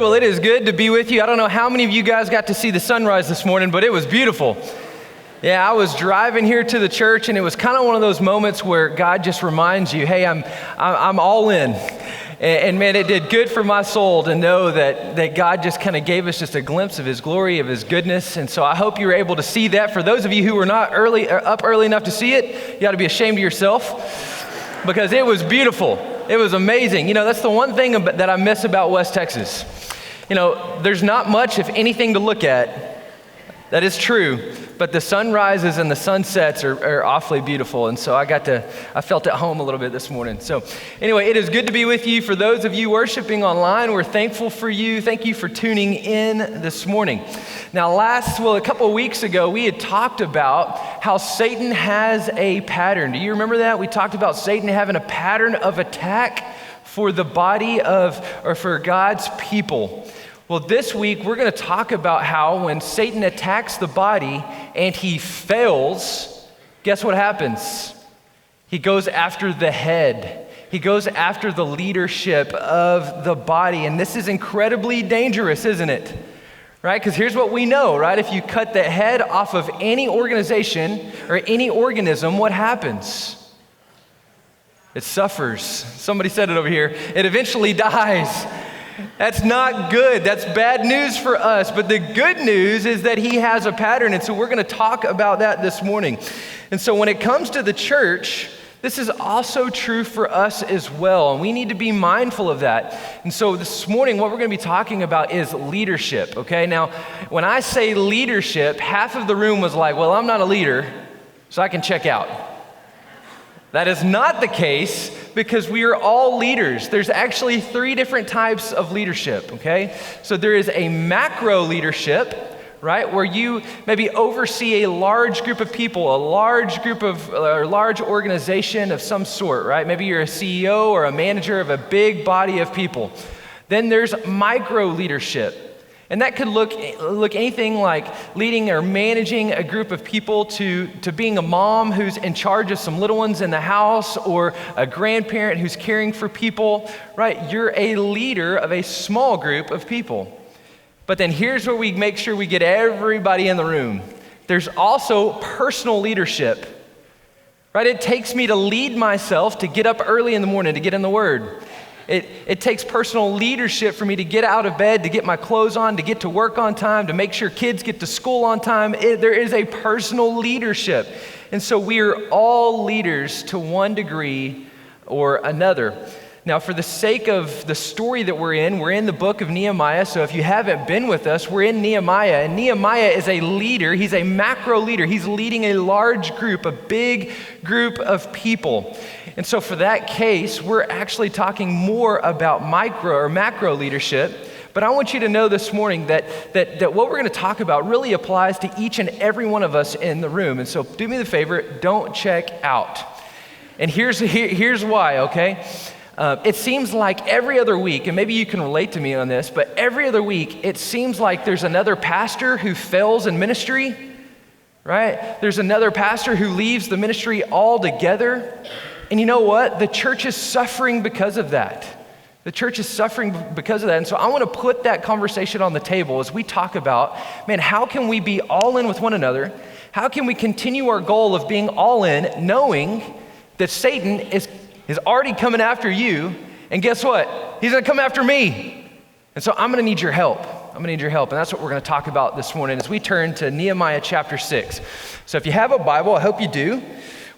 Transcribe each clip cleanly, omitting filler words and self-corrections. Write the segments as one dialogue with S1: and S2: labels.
S1: Well, it is good to be with you. I don't know how many of you guys got to see the sunrise this morning, but it was beautiful. Yeah, I was driving here to the church, and it was kind of one of those moments where God just reminds you, hey, I'm all in. And man, it did good for my soul to know that God just kind of gave us just a glimpse of His glory, of His goodness. And so I hope you were able to see that. For those of you who were not up early enough to see it, you ought to be ashamed of yourself because it was beautiful. It was amazing. You know, that's the one thing that I miss about West Texas. You know, there's not much, if anything, to look at. That is true. But the sunrises and the sunsets are awfully beautiful. And so I felt at home a little bit this morning. So anyway, it is good to be with you. For those of you worshiping online, we're thankful for you. Thank you for tuning in this morning. Now a couple of weeks ago, we had talked about how Satan has a pattern. Do you remember that? We talked about Satan having a pattern of attack for the body or for God's people. Well, this week, we're going to talk about how when Satan attacks the body and he fails, guess what happens? He goes after the head. He goes after the leadership of the body. And this is incredibly dangerous, isn't it? Right? Because here's what we know, right? If you cut the head off of any organization or any organism, what happens? It suffers. Somebody said it over here. It eventually dies. That's not good. That's bad news for us. But the good news is that he has a pattern. And so we're going to talk about that this morning. And so when it comes to the church, this is also true for us as well. And we need to be mindful of that. And so this morning, what we're going to be talking about is leadership. Okay. Now, when I say leadership, half of the room was like, well, I'm not a leader, so I can check out. That is not the case because we are all leaders. There's actually 3 different types of leadership, okay? So there is a macro leadership, right, where you maybe oversee a large group of people, a large organization of some sort, right? Maybe you're a CEO or a manager of a big body of people. Then there's micro leadership. And that could look anything like leading or managing a group of people to being a mom who's in charge of some little ones in the house, or a grandparent who's caring for people, right? You're a leader of a small group of people. But then here's where we make sure we get everybody in the room. There's also personal leadership, right? It takes me to lead myself to get up early in the morning to get in the Word. It takes personal leadership for me to get out of bed, to get my clothes on, to get to work on time, to make sure kids get to school on time. There is a personal leadership. And so we are all leaders to one degree or another. Now, for the sake of the story that we're in the book of Nehemiah. So if you haven't been with us, we're in Nehemiah. And Nehemiah is a leader. He's a macro leader. He's leading a large group, a big group of people. And so for that case, we're actually talking more about micro or macro leadership. But I want you to know this morning that what we're going to talk about really applies to each and every one of us in the room. And so do me the favor, don't check out. And here's why, okay? It seems like every other week, and maybe you can relate to me on this, but every other week, it seems like there's another pastor who fails in ministry, right? There's another pastor who leaves the ministry altogether. And you know what? The church is suffering because of that. The church is suffering because of that. And so I want to put that conversation on the table as we talk about, man, how can we be all in with one another? How can we continue our goal of being all in, knowing that Satan is already coming after you, and guess what? He's going to come after me. And so I'm going to need your help. And that's what we're going to talk about this morning as we turn to Nehemiah chapter 6. So if you have a Bible, I hope you do.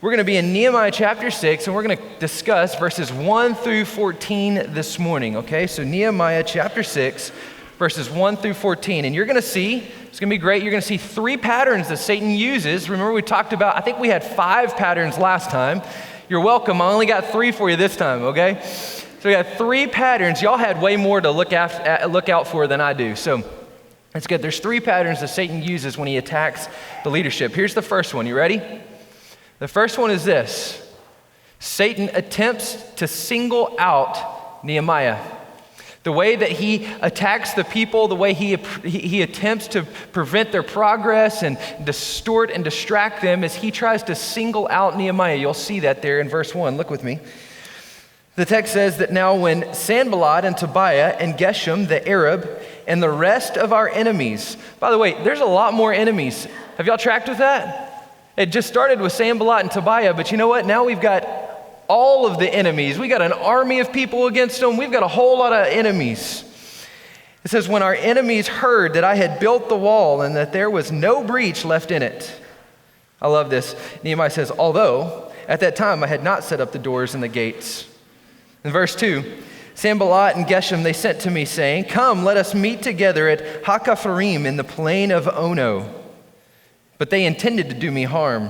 S1: We're going to be in Nehemiah chapter 6, and we're going to discuss verses 1 through 14 this morning, okay? So Nehemiah chapter 6, verses 1 through 14. And you're going to see, it's going to be great, you're going to see 3 patterns that Satan uses. Remember we talked about, I think we had 5 patterns last time. You're welcome. I only got 3 for you this time, okay? So we got 3 patterns. Y'all had way more to look out for than I do. So that's good. There's 3 patterns that Satan uses when he attacks the leadership. Here's the first one. You ready? The first one is this. Satan attempts to single out Nehemiah. The way that he attacks the people, the way he attempts to prevent their progress and distort and distract them, is he tries to single out Nehemiah. You'll see that there in verse 1. Look with me. The text says that now when Sanballat and Tobiah and Geshem, the Arab, and the rest of our enemies, by the way, there's a lot more enemies. Have y'all tracked with that? It just started with Sanballat and Tobiah, but you know what? Now we've got all of the enemies. We got an army of people against them. We've got a whole lot of enemies. It says, when our enemies heard that I had built the wall and that there was no breach left in it. I love this. Nehemiah says, although at that time I had not set up the doors and the gates. In verse 2, Sanballat and Geshem, they sent to me saying, come, let us meet together at Hakapharim in the plain of Ono. But they intended to do me harm.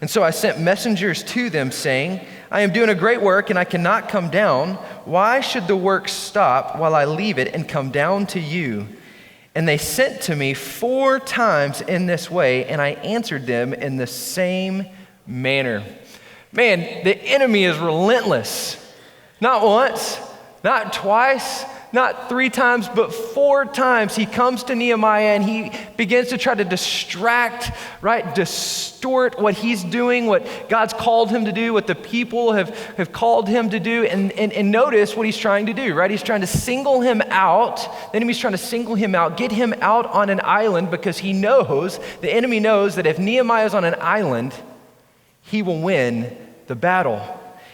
S1: And so I sent messengers to them saying, I am doing a great work and I cannot come down. Why should the work stop while I leave it and come down to you? And they sent to me 4 times in this way, and I answered them in the same manner. Man, the enemy is relentless. Not once, not twice, not 3 times, but 4 times he comes to Nehemiah and he begins to try to distract, right? Distort what he's doing, what God's called him to do, what the people have called him to do. And notice what he's trying to do, right? He's trying to single him out. The enemy's trying to single him out, get him out on an island because he knows, the enemy knows that if Nehemiah's on an island, he will win the battle.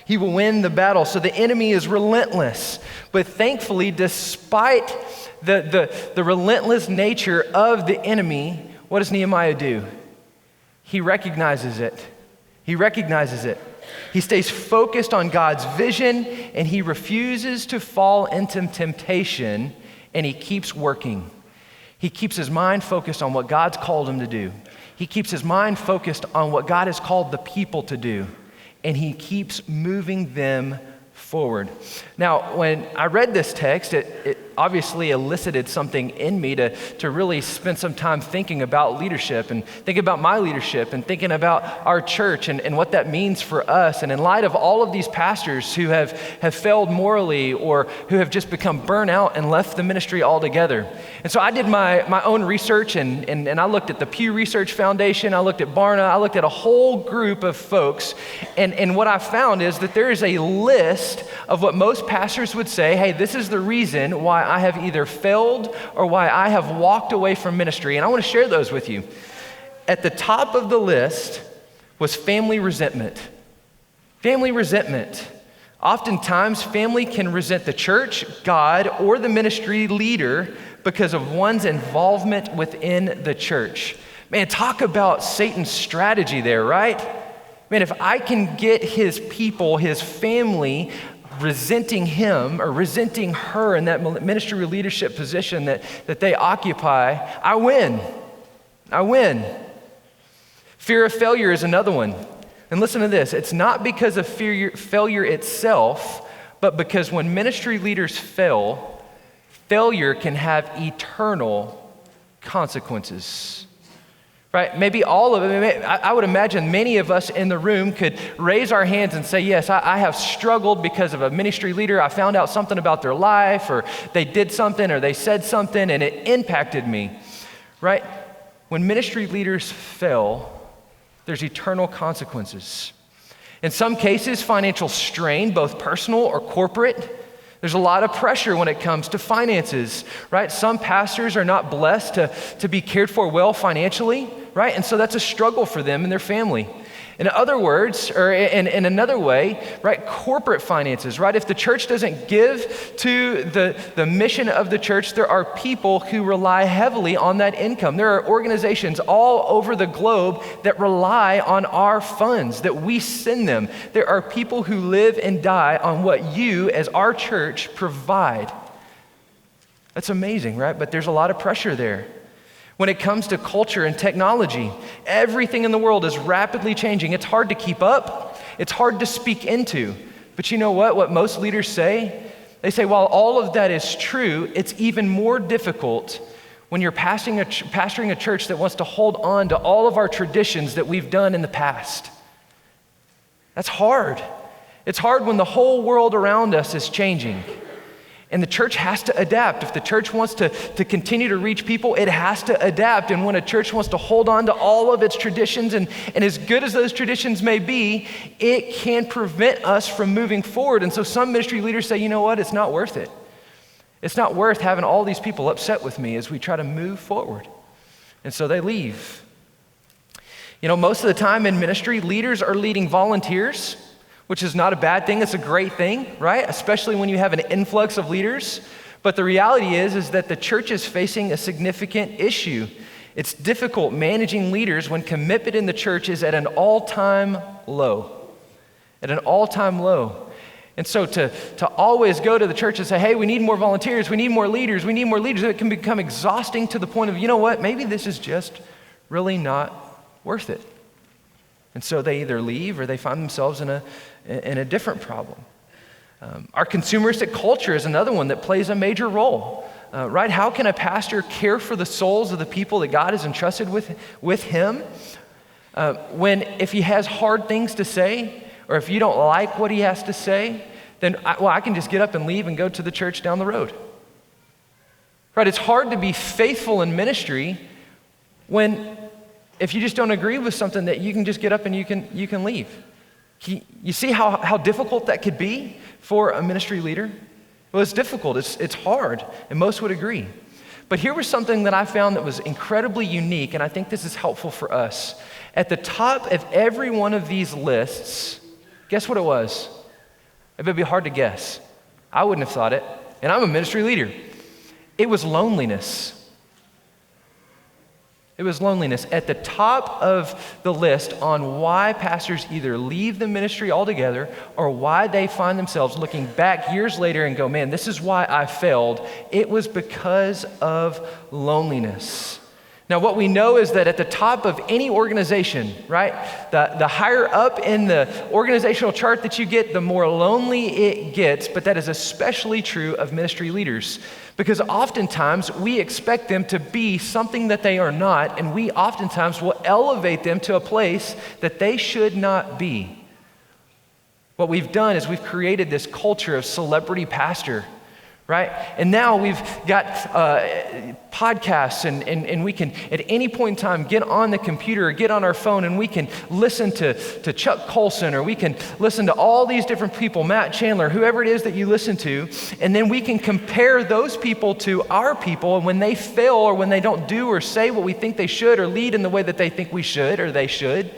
S1: He will win the battle. So the enemy is relentless. But thankfully, despite the relentless nature of the enemy, what does Nehemiah do? He recognizes it. He recognizes it. He stays focused on God's vision, and he refuses to fall into temptation, and he keeps working. He keeps his mind focused on what God's called him to do. He keeps his mind focused on what God has called the people to do. And he keeps moving them forward. Now, when I read this text, it obviously elicited something in me to really spend some time thinking about leadership and thinking about my leadership and thinking about our church and what that means for us. And in light of all of these pastors who have failed morally or who have just become burnt out and left the ministry altogether. And so I did my own research and I looked at the Pew Research Foundation, I looked at Barna, I looked at a whole group of folks. And what I found is that there is a list of what most pastors would say, hey, this is the reason why I have either failed or why I have walked away from ministry. And I want to share those with you. At the top of the list was family resentment. Family resentment. Oftentimes, family can resent the church, God, or the ministry leader because of one's involvement within the church. Man, talk about Satan's strategy there, right? Man, if I can get his people, his family, resenting him or resenting her in that ministry leadership position that they occupy, I win. I win. Fear of failure is another one. And listen to this. It's not because of failure itself, but because when ministry leaders fail, failure can have eternal consequences. Right? Maybe all of it. I would imagine many of us in the room could raise our hands and say, yes, I have struggled because of a ministry leader. I found out something about their life, or they did something, or they said something, and it impacted me. Right? When ministry leaders fail, there's eternal consequences. In some cases, financial strain, both personal or corporate. There's a lot of pressure when it comes to finances, right? Some pastors are not blessed to be cared for well financially, right? And so that's a struggle for them and their family. In other words, or in another way, right, corporate finances, right? If the church doesn't give to the mission of the church, there are people who rely heavily on that income. There are organizations all over the globe that rely on our funds, that we send them. There are people who live and die on what you, as our church, provide. That's amazing, right? But there's a lot of pressure there. When it comes to culture and technology, everything in the world is rapidly changing. It's hard to keep up. It's hard to speak into. But you know what? What most leaders say? They say, while all of that is true, it's even more difficult when you're pastoring a church that wants to hold on to all of our traditions that we've done in the past. That's hard. It's hard when the whole world around us is changing. And the church has to adapt. If the church wants to continue to reach people, it has to adapt. And when a church wants to hold on to all of its traditions, and as good as those traditions may be, it can prevent us from moving forward. And so some ministry leaders say, you know what, it's not worth it. It's not worth having all these people upset with me as we try to move forward. And so they leave. You know, most of the time in ministry, leaders are leading volunteers, which is not a bad thing. It's a great thing, right? Especially when you have an influx of leaders. But the reality is that the church is facing a significant issue. It's difficult managing leaders when commitment in the church is at an all-time low. At an all-time low. And so to always go to the church and say, hey, we need more volunteers, we need more leaders, it can become exhausting to the point of, you know what, maybe this is just really not worth it. And so they either leave or they find themselves in a different problem. Our consumeristic culture is another one that plays a major role, right? How can a pastor care for the souls of the people that God has entrusted with him when if he has hard things to say, or if you don't like what he has to say, then I can just get up and leave and go to the church down the road. Right? It's hard to be faithful in ministry when if you just don't agree with something that you can just get up and you can leave. You see how difficult that could be for a ministry leader? Well, it's difficult, it's hard, and most would agree. But here was something that I found that was incredibly unique, and I think this is helpful for us. At the top of every one of these lists, guess what it was? It would be hard to guess. I wouldn't have thought it, and I'm a ministry leader. It was loneliness. It was loneliness. At the top of the list on why pastors either leave the ministry altogether or why they find themselves looking back years later and go, man, this is why I failed. It was because of loneliness. Now, what we know is that at the top of any organization, right, the higher up in the organizational chart that you get, the more lonely it gets, but that is especially true of ministry leaders. Because oftentimes we expect them to be something that they are not, and we oftentimes will elevate them to a place that they should not be. What we've done is we've created this culture of celebrity pastor, right? And now we've got podcasts and we can at any point in time get on the computer or get on our phone and we can listen to Chuck Colson, or we can listen to all these different people, Matt Chandler, whoever it is that you listen to, and then we can compare those people to our people, and when they fail or when they don't do or say what we think they should or lead in the way that they think we should or they should,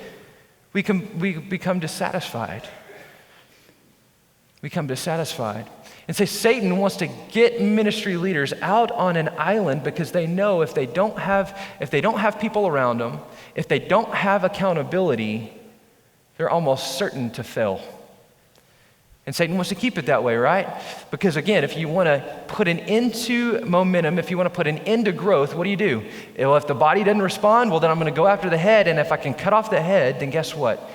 S1: we become dissatisfied. We become dissatisfied. And say Satan wants to get ministry leaders out on an island because they know if they don't have people around them, if they don't have accountability, they're almost certain to fail. And Satan wants to keep it that way, right? Because again, if you want to put an end to momentum, if you want to put an end to growth, what do? Well, if the body doesn't respond, well, then I'm going to go after the head. And if I can cut off the head, then guess what?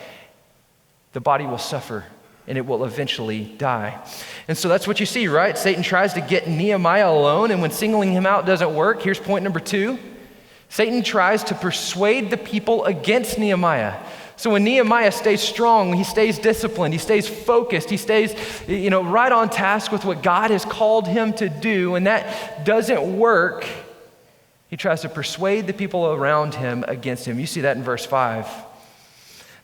S1: The body will suffer, and it will eventually die. And so that's what you see, right? Satan tries to get Nehemiah alone, and when singling him out doesn't work, here's point number 2. Satan tries to persuade the people against Nehemiah. So when Nehemiah stays strong, he stays disciplined, he stays focused, he stays, right on task with what God has called him to do, and that doesn't work, he tries to persuade the people around him against him. You see that in verse 5.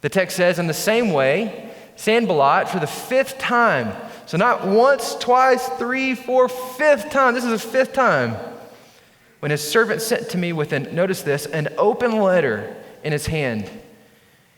S1: The text says, in the same way, Sanballat, for the 5th time, so not once, twice, 3, 4, 5th time, this is the 5th time, when his servant sent to me with notice this, an open letter in his hand.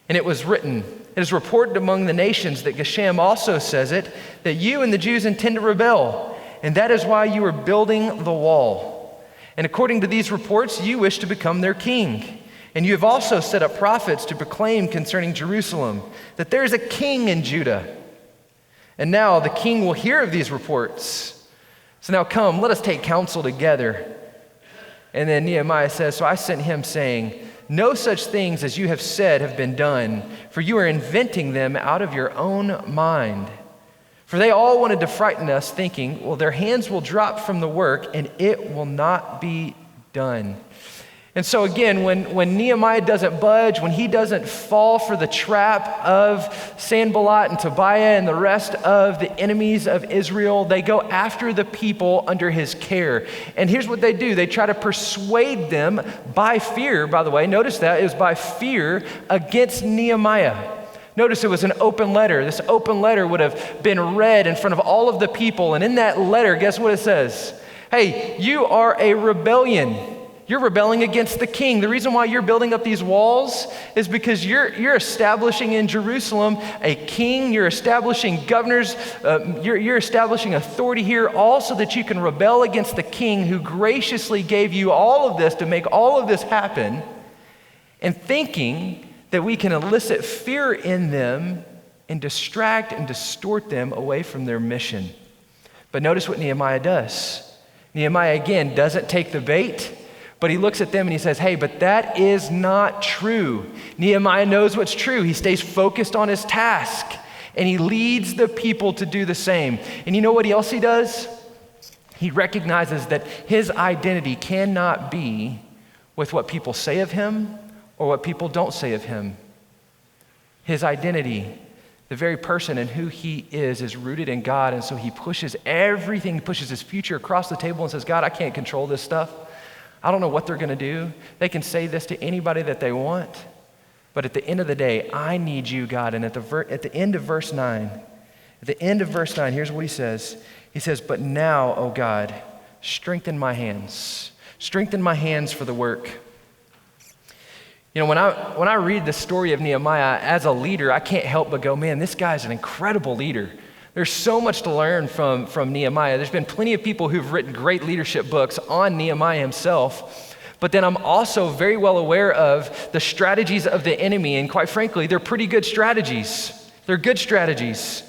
S1: And it was written, it is reported among the nations that Geshem also says it, that you and the Jews intend to rebel, and that is why you are building the wall. And according to these reports, you wish to become their king. And you have also set up prophets to proclaim concerning Jerusalem that there is a king in Judah. And now the king will hear of these reports. So now come, let us take counsel together. And then Nehemiah says, so I sent him saying, no such things as you have said have been done, for you are inventing them out of your own mind. For they all wanted to frighten us, thinking, well, their hands will drop from the work and it will not be done. And so again, when Nehemiah doesn't budge, when he doesn't fall for the trap of Sanballat and Tobiah and the rest of the enemies of Israel, they go after the people under his care. And here's what they do. They try to persuade them by fear, by the way. Notice that. It was by fear against Nehemiah. Notice it was an open letter. This open letter would have been read in front of all of the people. And in that letter, guess what it says? Hey, you are a rebellion. You're rebelling against the king. The reason why you're building up these walls is because you're establishing in Jerusalem a king. You're establishing governors. You're establishing authority here, all so that you can rebel against the king who graciously gave you all of this to make all of this happen, and thinking that we can elicit fear in them and distract and distort them away from their mission. But notice what Nehemiah does. Nehemiah, again, doesn't take the bait. But he looks at them and he says, hey, but that is not true. Nehemiah knows what's true. He stays focused on his task, and he leads the people to do the same. And you know what else he does? He recognizes that his identity cannot be with what people say of him or what people don't say of him. His identity, the very person and who he is rooted in God. And so he pushes everything, pushes his future across the table and says, God, I can't control this stuff. I don't know what they're going to do. They can say this to anybody that they want. But at the end of the day, I need you, God. And at the end of verse 9, here's what he says. He says, but now, O God, strengthen my hands. Strengthen my hands for the work. You know, when I read the story of Nehemiah as a leader, I can't help but go, man, this guy's an incredible leader. There's so much to learn from Nehemiah. There's been plenty of people who've written great leadership books on Nehemiah himself. But then I'm also very well aware of the strategies of the enemy. And quite frankly, they're pretty good strategies. They're good strategies.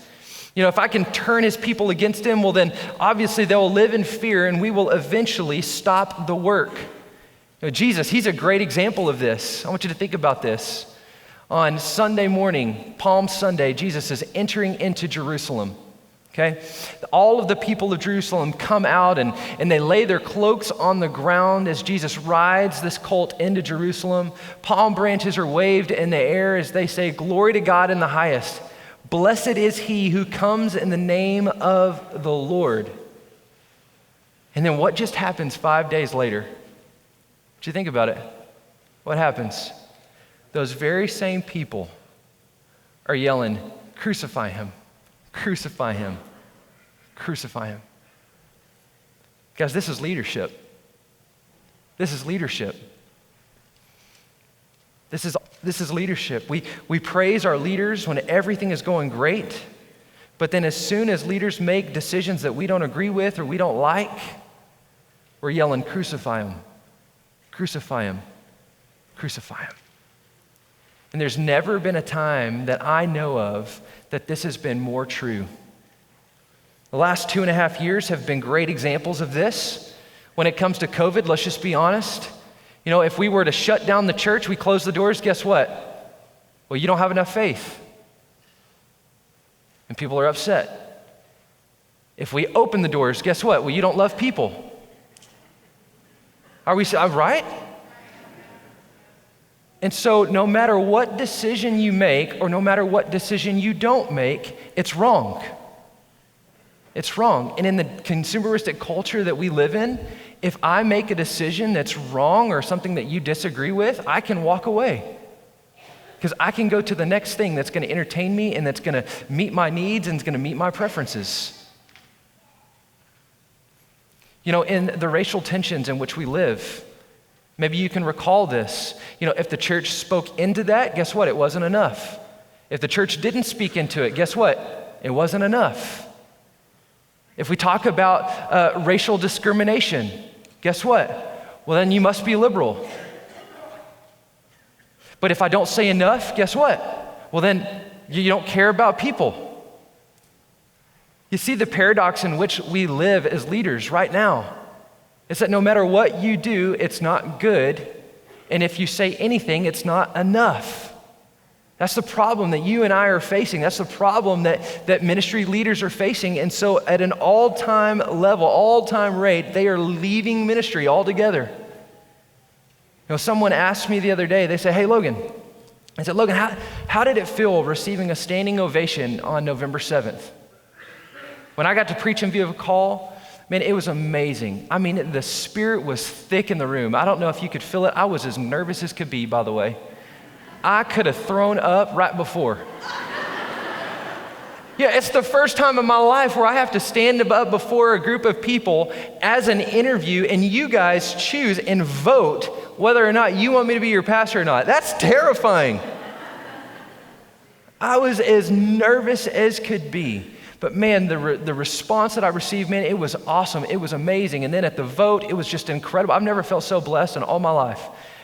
S1: You know, if I can turn his people against him, well then obviously they'll live in fear and we will eventually stop the work. You know, Jesus, he's a great example of this. I want you to think about this. On Sunday morning, Palm Sunday, Jesus is entering into Jerusalem, okay? All of the people of Jerusalem come out and they lay their cloaks on the ground as Jesus rides this colt into Jerusalem. Palm branches are waved in the air as they say, glory to God in the highest. Blessed is he who comes in the name of the Lord. And then what just happens 5 days later? What you think about it? What happens? Those very same people are yelling, crucify him, crucify him, crucify him. Guys, this is leadership. This is leadership. This is leadership. We praise our leaders when everything is going great, but then as soon as leaders make decisions that we don't agree with or we don't like, we're yelling, crucify him, crucify him, crucify him. And there's never been a time that I know of that this has been more true. The last 2.5 years have been great examples of this. When it comes to COVID, let's just be honest. You know, if we were to shut down the church, we close the doors, guess what? Well, you don't have enough faith. And people are upset. If we open the doors, guess what? Well, you don't love people. Are we right? And so no matter what decision you make or no matter what decision you don't make, it's wrong. It's wrong. And in the consumeristic culture that we live in, if I make a decision that's wrong or something that you disagree with, I can walk away. Because I can go to the next thing that's going to entertain me and that's going to meet my needs and it's going to meet my preferences. You know, in the racial tensions in which we live, maybe you can recall this. You know, if the church spoke into that, guess what? It wasn't enough. If the church didn't speak into it, guess what? It wasn't enough. If we talk about racial discrimination, guess what? Well, then you must be liberal. But if I don't say enough, guess what? Well, then you don't care about people. You see the paradox in which we live as leaders right now. It's that no matter what you do, it's not good. And if you say anything, it's not enough. That's the problem that you and I are facing. That's the problem that ministry leaders are facing. And so at an all-time level, all-time rate, they are leaving ministry altogether. Someone asked me the other day, they said, hey, Logan. I said, Logan, how did it feel receiving a standing ovation on November 7th? When I got to preach in view of a call, man, it was amazing. I mean, the spirit was thick in the room. I don't know if you could feel it. I was as nervous as could be, by the way. I could have thrown up right before. Yeah, it's the first time in my life where I have to stand up before a group of people as an interview, and you guys choose and vote whether or not you want me to be your pastor or not. That's terrifying. I was as nervous as could be. But man, the response that I received, man, it was awesome. It was amazing. And then at the vote, it was just incredible. I've never felt so blessed in all my life.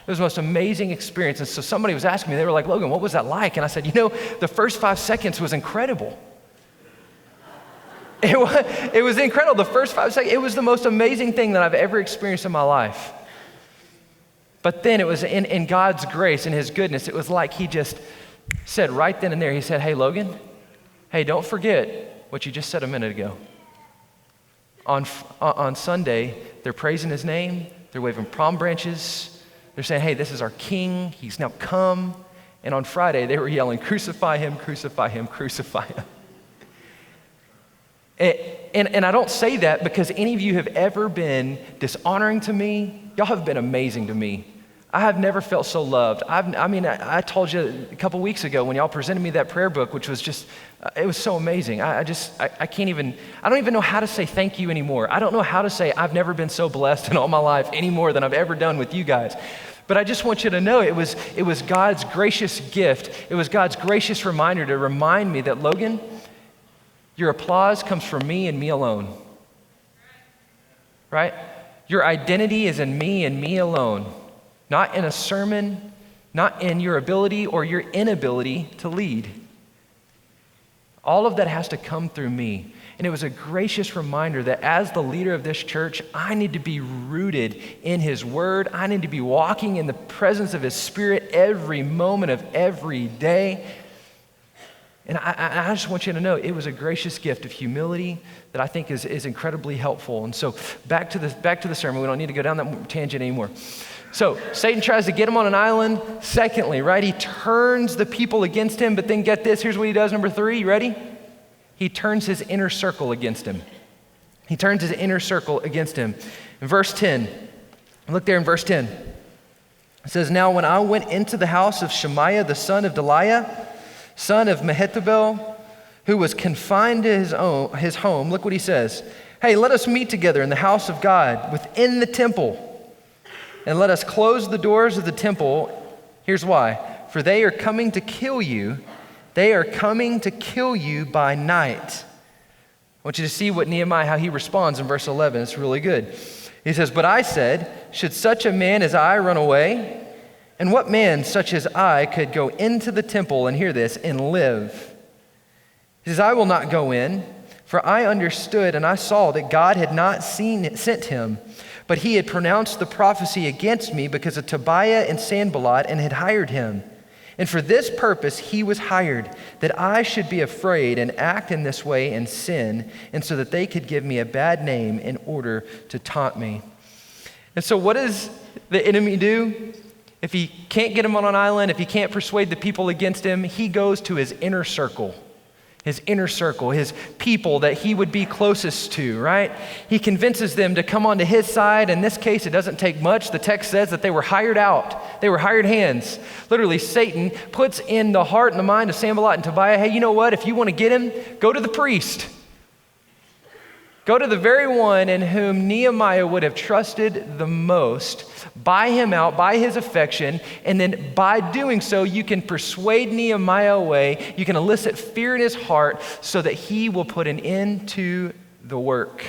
S1: It was the most amazing experience. And so somebody was asking me, they were like, Logan, what was that like? And I said, the first 5 seconds was incredible. It was incredible. The first 5 seconds, it was the most amazing thing that I've ever experienced in my life. But then it was in God's grace and his goodness, it was like he just said right then and there, he said, hey, Logan, hey, don't forget what you just said a minute ago. On Sunday, they're praising his name, they're waving palm branches, they're saying, hey, this is our king, he's now come. And on Friday, they were yelling, crucify him, crucify him, crucify him. And I don't say that because any of you have ever been dishonoring to me. Y'all have been amazing to me. I have never felt so loved. I told you a couple weeks ago when y'all presented me that prayer book, which was just, it was so amazing. I don't even know how to say thank you anymore. I don't know how to say I've never been so blessed in all my life any more than I've ever done with you guys. But I just want you to know it was God's gracious gift. It was God's gracious reminder to remind me that, Logan, your applause comes from me and me alone. Right? Your identity is in me and me alone. Not in a sermon, not in your ability or your inability to lead. All of that has to come through me. And it was a gracious reminder that as the leader of this church, I need to be rooted in his word. I need to be walking in the presence of his spirit every moment of every day. And I just want you to know it was a gracious gift of humility that I think is incredibly helpful. And so back to the sermon. We don't need to go down that tangent anymore. So Satan tries to get him on an island. Secondly, right, he turns the people against him, but then get this, here's what he does, number 3, you ready? He turns his inner circle against him. He turns his inner circle against him. In verse 10, look there in verse 10. It says, now when I went into the house of Shemaiah, the son of Deliah, son of Mehetabel, who was confined to his home, look what he says. Hey, let us meet together in the house of God within the temple. And let us close the doors of the temple. Here's why. For they are coming to kill you. They are coming to kill you by night. I want you to see what Nehemiah, how he responds in verse 11. It's really good. He says, but I said, should such a man as I run away? And what man such as I could go into the temple, and hear this, and live? He says, I will not go in, for I understood and I saw that God had not sent him. But he had pronounced the prophecy against me because of Tobiah and Sanballat and had hired him. And for this purpose he was hired, that I should be afraid and act in this way and sin, and so that they could give me a bad name in order to taunt me. And so what does the enemy do? If he can't get him on an island, if he can't persuade the people against him, he goes to his inner circle, his people that he would be closest to, right? He convinces them to come onto his side. In this case, it doesn't take much. The text says that they were hired out. They were hired hands. Literally, Satan puts in the heart and the mind of Sanballat and Tobiah, hey, you know what? If you want to get him, go to the priest. Go to the very one in whom Nehemiah would have trusted the most. Buy him out, buy his affection, and then by doing so, you can persuade Nehemiah away. You can elicit fear in his heart so that he will put an end to the work.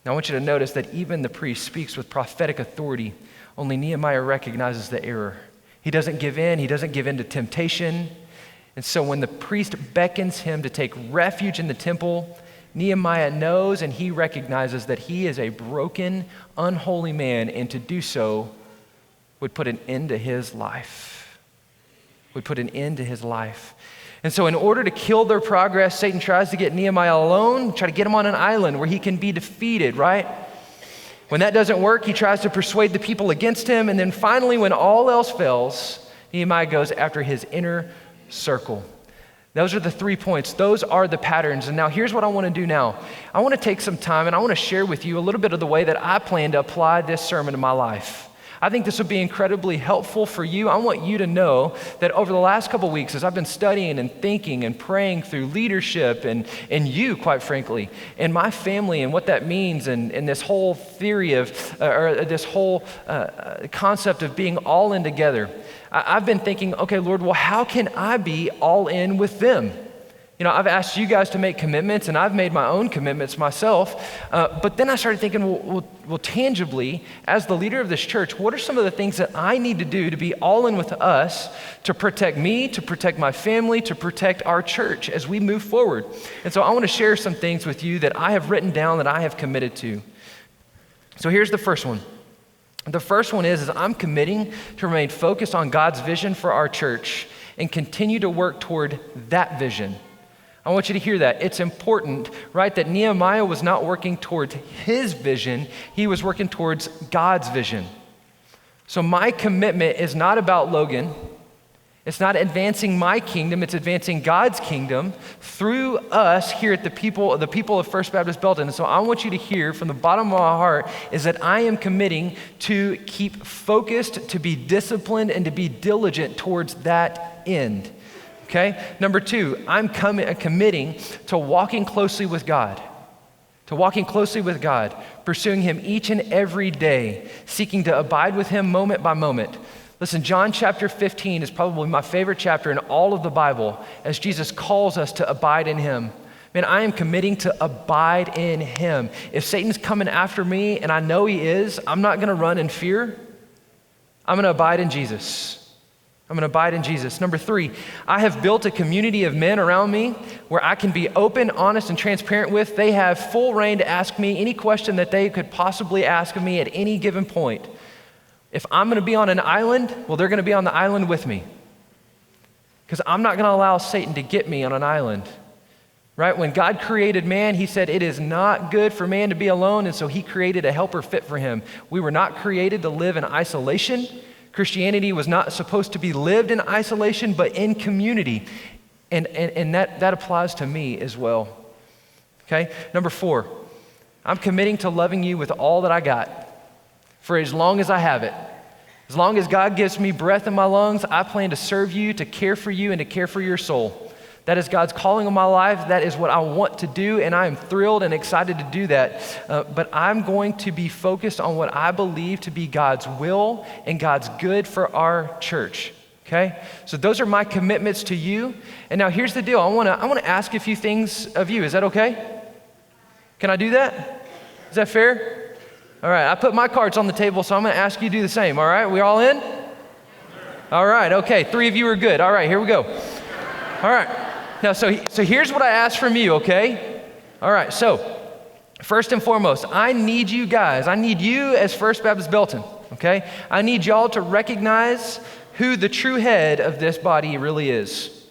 S1: Now, I want you to notice that even the priest speaks with prophetic authority. Only Nehemiah recognizes the error. He doesn't give in. He doesn't give in to temptation. And so when the priest beckons him to take refuge in the temple, Nehemiah knows and he recognizes that he is a broken, unholy man, and to do so would put an end to his life. And so in order to kill their progress, Satan tries to get Nehemiah alone, try to get him on an island where he can be defeated, right? When that doesn't work, he tries to persuade the people against him. And then finally, when all else fails, Nehemiah goes after his inner circle. Those are the 3 points. Those are the patterns. And now here's what I want to do now. I want to take some time and I want to share with you a little bit of the way that I plan to apply this sermon to my life. I think this will be incredibly helpful for you. I want you to know that over the last couple of weeks, as I've been studying and thinking and praying through leadership and you, quite frankly, and my family and what that means and this whole theory of, or this whole concept of being all in together, I've been thinking, okay, Lord, well, how can I be all in with them? You know, I've asked you guys to make commitments, and I've made my own commitments myself. But then I started thinking, well, tangibly, as the leader of this church, what are some of the things that I need to do to be all in with us to protect me, to protect my family, to protect our church as we move forward? And so I want to share some things with you that I have written down that I have committed to. So here's the first one. The first one is I'm committing to remain focused on God's vision for our church and continue to work toward that vision. I want you to hear that. It's important, right, that Nehemiah was not working towards his vision. He was working towards God's vision. So my commitment is not about Logan. It's not advancing my kingdom. It's advancing God's kingdom through us here at the people of First Baptist Belton. And so I want you to hear from the bottom of my heart is that I am committing to keep focused, to be disciplined, and to be diligent towards that end. Okay? Number 2, I'm committing to walking closely with God, pursuing him each and every day, seeking to abide with him moment by moment. Listen, John chapter 15 is probably my favorite chapter in all of the Bible as Jesus calls us to abide in him. Man, I am committing to abide in him. If Satan's coming after me, and I know he is, I'm not going to run in fear. I'm going to abide in Jesus. Number 3, I have built a community of men around me where I can be open, honest, and transparent with. They have full reign to ask me any question that they could possibly ask of me at any given point. If I'm going to be on an island, well, they're going to be on the island with me. Because I'm not going to allow Satan to get me on an island. Right? When God created man, he said it is not good for man to be alone, and so he created a helper fit for him. We were not created to live in isolation. Christianity was not supposed to be lived in isolation, but in community. And that applies to me as well. Okay? Number 4, I'm committing to loving you with all that I got for as long as I have it. As long as God gives me breath in my lungs, I plan to serve you, to care for you, and to care for your soul. That is God's calling on my life. That is what I want to do, and I am thrilled and excited to do that. But I'm going to be focused on what I believe to be God's will and God's good for our church. Okay? So those are my commitments to you. And now here's the deal. I want to ask a few things of you. Is that okay? Can I do that? Is that fair? All right. I put my cards on the table, so I'm going to ask you to do the same. All right? We all in? All right. Okay. 3 of you are good. All right. Here we go. All right. Now, so here's what I ask from you, okay? All right, so first and foremost, I need you guys. I need you as First Baptist Belton, okay? I need y'all to recognize who the true head of this body really is.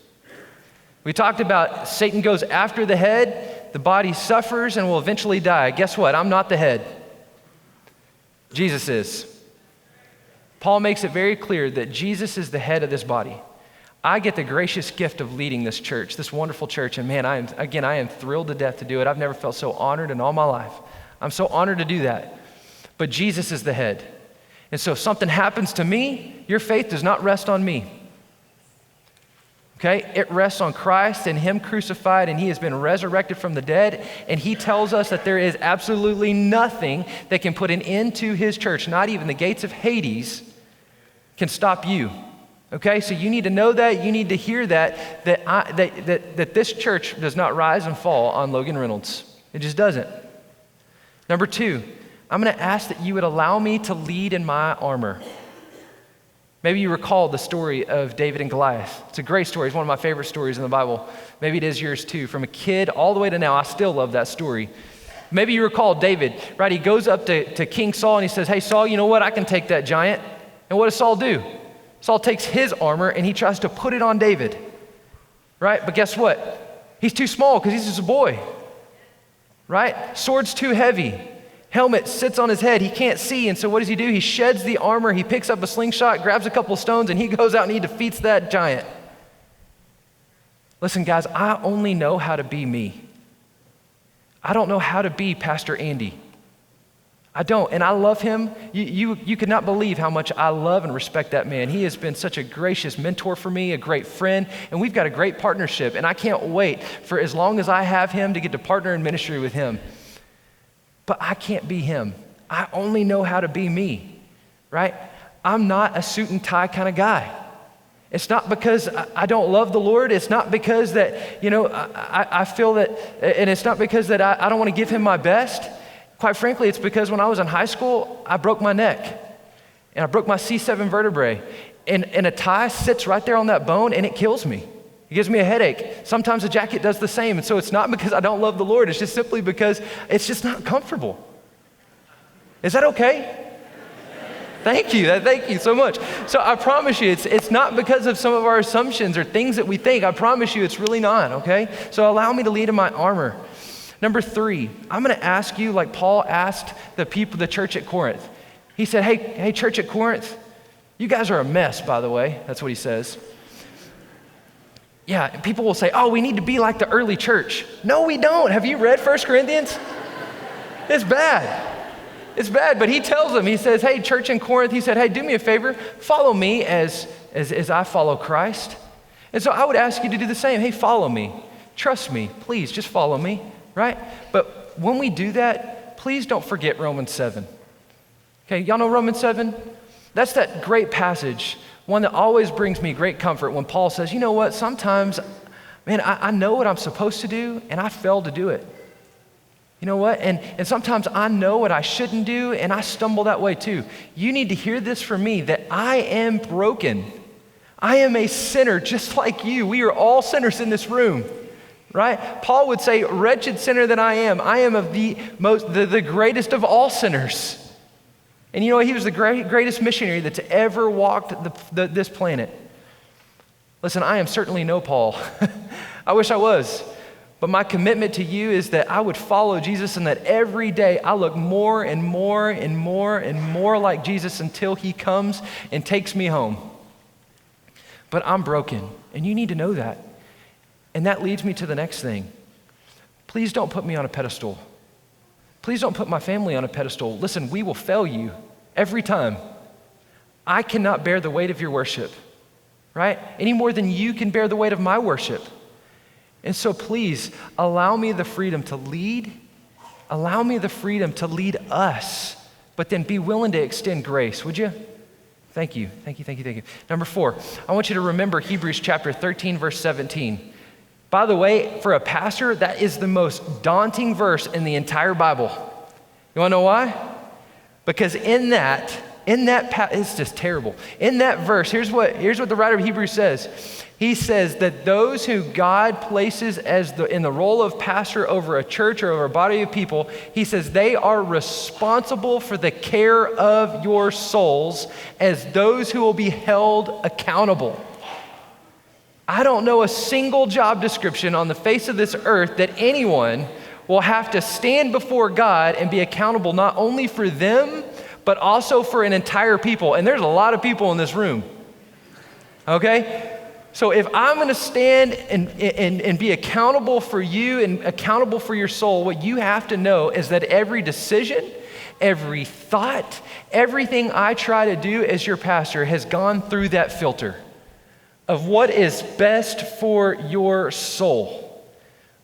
S1: We talked about Satan goes after the head, the body suffers and will eventually die. Guess what? I'm not the head. Jesus is. Paul makes it very clear that Jesus is the head of this body. I get the gracious gift of leading this church, this wonderful church, and man, I am thrilled to death to do it. I've never felt so honored in all my life. I'm so honored to do that. But Jesus is the head. And so if something happens to me, your faith does not rest on me. Okay? It rests on Christ and him crucified, and he has been resurrected from the dead, and he tells us that there is absolutely nothing that can put an end to his church. Not even the gates of Hades can stop you. Okay, so you need to know that, you need to hear that this church does not rise and fall on Logan Reynolds. It just doesn't. Number 2, I'm going to ask that you would allow me to lead in my armor. Maybe you recall the story of David and Goliath. It's a great story. It's one of my favorite stories in the Bible. Maybe it is yours too. From a kid all the way to now, I still love that story. Maybe you recall David, right? He goes up to King Saul and he says, hey, Saul, you know what? I can take that giant. And what does Saul do? Saul takes his armor and he tries to put it on David, right? But guess what? He's too small because he's just a boy, right? Sword's too heavy. Helmet sits on his head. He can't see. And so what does he do? He sheds the armor. He picks up a slingshot, grabs a couple stones, and he goes out and he defeats that giant. Listen, guys, I only know how to be me. I don't know how to be Pastor Andy. I don't, and I love him. You could not believe how much I love and respect that man. He has been such a gracious mentor for me, a great friend, and we've got a great partnership, and I can't wait for as long as I have him to get to partner in ministry with him. But I can't be him. I only know how to be me, right? I'm not a suit and tie kind of guy. It's not because I don't love the Lord. It's not because that, I feel that, and it's not because that I don't want to give him my best. Quite frankly, it's because when I was in high school, I broke my neck and I broke my C7 vertebrae, and a tie sits right there on that bone and it kills me. It gives me a headache. Sometimes a jacket does the same. And so it's not because I don't love the Lord. It's just simply because it's just not comfortable. Is that okay? Thank you so much. So I promise you, it's not because of some of our assumptions or things that we think. I promise you it's really not, okay? So allow me to lead in my armor. Number 3, I'm going to ask you like Paul asked the church at Corinth. He said, hey, church at Corinth, you guys are a mess, by the way. That's what he says. Yeah, people will say, oh, we need to be like the early church. No, we don't. Have you read 1 Corinthians? It's bad. It's bad, but he tells them, he says, hey, church in Corinth, he said, hey, do me a favor, follow me as I follow Christ. And so I would ask you to do the same. Hey, follow me. Trust me. Please, just follow me. Right? But when we do that, please don't forget Romans 7. Okay, y'all know Romans 7? That's that great passage, one that always brings me great comfort when Paul says, you know what, sometimes, man, I know what I'm supposed to do and I fail to do it. You know what? And sometimes I know what I shouldn't do and I stumble that way too. You need to hear this from me, that I am broken. I am a sinner just like you. We are all sinners in this room. Right? Paul would say, wretched sinner that I am of the greatest of all sinners. And you know what? He was the greatest missionary that's ever walked this planet. Listen, I am certainly no Paul. I wish I was. But my commitment to you is that I would follow Jesus and that every day I look more and more and more and more like Jesus until he comes and takes me home. But I'm broken, and you need to know that. And that leads me to the next thing. Please don't put me on a pedestal. Please don't put my family on a pedestal. Listen, we will fail you every time. I cannot bear the weight of your worship, right? Any more than you can bear the weight of my worship. And so please allow me the freedom to lead. Allow me the freedom to lead us, but then be willing to extend grace, would you? Thank you. Number 4, I want you to remember Hebrews chapter 13, verse 17. By the way, for a pastor, that is the most daunting verse in the entire Bible. You want to know why? Because in that, it's just terrible. In that verse, here's what the writer of Hebrews says. He says that those who God places in the role of pastor over a church or over a body of people, he says they are responsible for the care of your souls as those who will be held accountable. I don't know a single job description on the face of this earth that anyone will have to stand before God and be accountable not only for them, but also for an entire people. And there's a lot of people in this room. Okay? So if I'm going to stand and be accountable for you and accountable for your soul, what you have to know is that every decision, every thought, everything I try to do as your pastor has gone through that filter of what is best for your soul,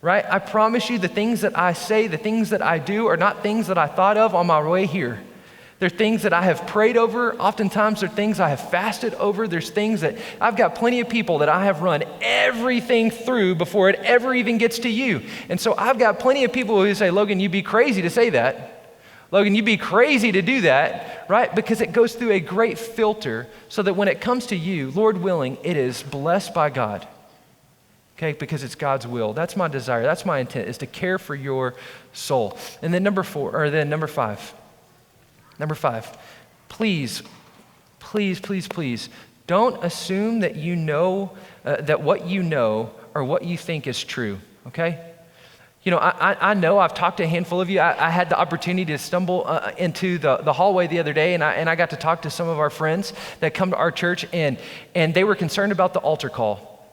S1: right? I promise you the things that I say, the things that I do are not things that I thought of on my way here. They're things that I have prayed over. Oftentimes they're things I have fasted over. There's things that I've got plenty of people that I have run everything through before it ever even gets to you. And so I've got plenty of people who say, Logan, you'd be crazy to say that. Logan, you'd be crazy to do that, right? Because it goes through a great filter so that when it comes to you, Lord willing, it is blessed by God, okay? Because it's God's will. That's my desire. That's my intent, is to care for your soul. And then number 5. Number 5, please don't assume that you know, that what you know or what you think is true, okay? I know I've talked to a handful of you. I had the opportunity to stumble into the hallway the other day, and I got to talk to some of our friends that come to our church, and they were concerned about the altar call.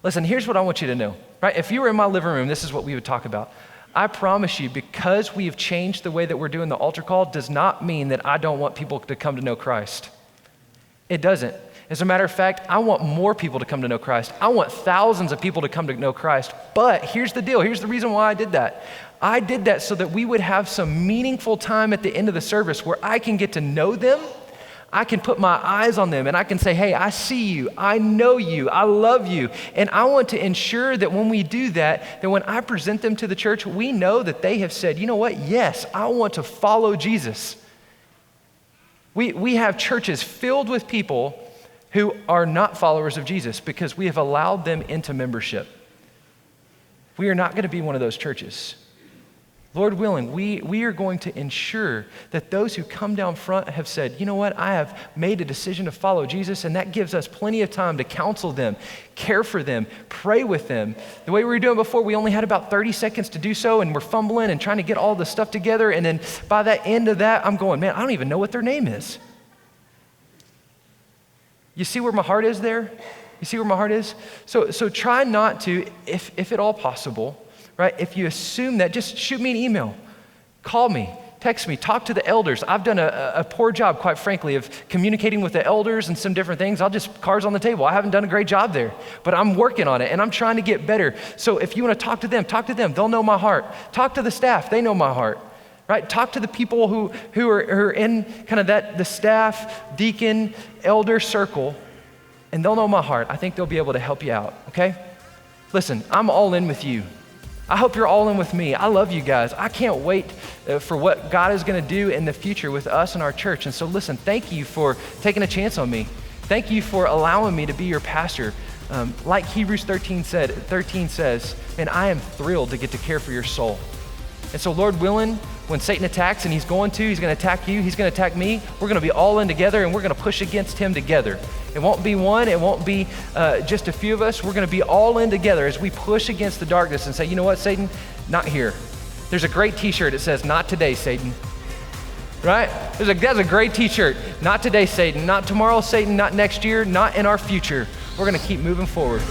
S1: Listen, here's what I want you to know, right? If you were in my living room, this is what we would talk about. I promise you, because we have changed the way that we're doing the altar call does not mean that I don't want people to come to know Christ. It doesn't. As a matter of fact, I want more people to come to know Christ. I want thousands of people to come to know Christ. But here's the deal. Here's the reason why I did that. I did that so that we would have some meaningful time at the end of the service where I can get to know them. I can put my eyes on them and I can say, hey, I see you, I know you, I love you. And I want to ensure that when we do that when I present them to the church, we know that they have said, you know what? Yes, I want to follow Jesus. We have churches filled with people who are not followers of Jesus because we have allowed them into membership. We are not going to be one of those churches. Lord willing, we are going to ensure that those who come down front have said, you know what, I have made a decision to follow Jesus, and that gives us plenty of time to counsel them, care for them, pray with them. The way we were doing before, we only had about 30 seconds to do so, and we're fumbling and trying to get all the stuff together, and then by the end of that, I'm going, man, I don't even know what their name is. You see where my heart is there? You see where my heart is? So try not to, if at all possible, right? If you assume that, just shoot me an email, call me, text me, talk to the elders. I've done a poor job, quite frankly, of communicating with the elders and some different things. I'll just cards on the table. I haven't done a great job there, but I'm working on it and I'm trying to get better. So if you want to talk to them. They'll know my heart. Talk to the staff. They know my heart. Right? Talk to the people who are in kind of the staff, deacon, elder circle, and they'll know my heart. I think they'll be able to help you out, okay? Listen, I'm all in with you. I hope you're all in with me. I love you guys. I can't wait for what God is going to do in the future with us and our church. And so listen, thank you for taking a chance on me. Thank you for allowing me to be your pastor. Like Hebrews 13 says, and I am thrilled to get to care for your soul. And so Lord willing, when Satan attacks, and he's going to attack you, he's going to attack me, we're going to be all in together and we're going to push against him together. It won't be one, it won't be just a few of us. We're going to be all in together as we push against the darkness and say, you know what, Satan? Not here. There's a great t-shirt that says, not today, Satan. Right? That's a great t-shirt. Not today, Satan. Not tomorrow, Satan. Not next year. Not in our future. We're going to keep moving forward.